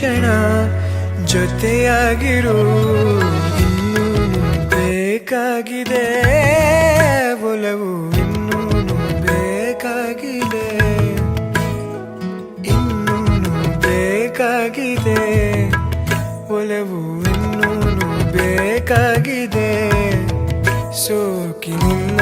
ಕ್ಷಣ ಜೊತೆಯಾಗಿರು. ಇನ್ನೂನು ಬೇಕಾಗಿದೆ ಒಲವು, ಇನ್ನೂನು ಬೇಕಾಗಿದೆ, ಇನ್ನೂನು ಬೇಕಾಗಿದೆ ಒಲವು, ಇನ್ನೂನು ಬೇಕಾಗಿದೆ. ಸೋಕಿ ನಿನ್ನ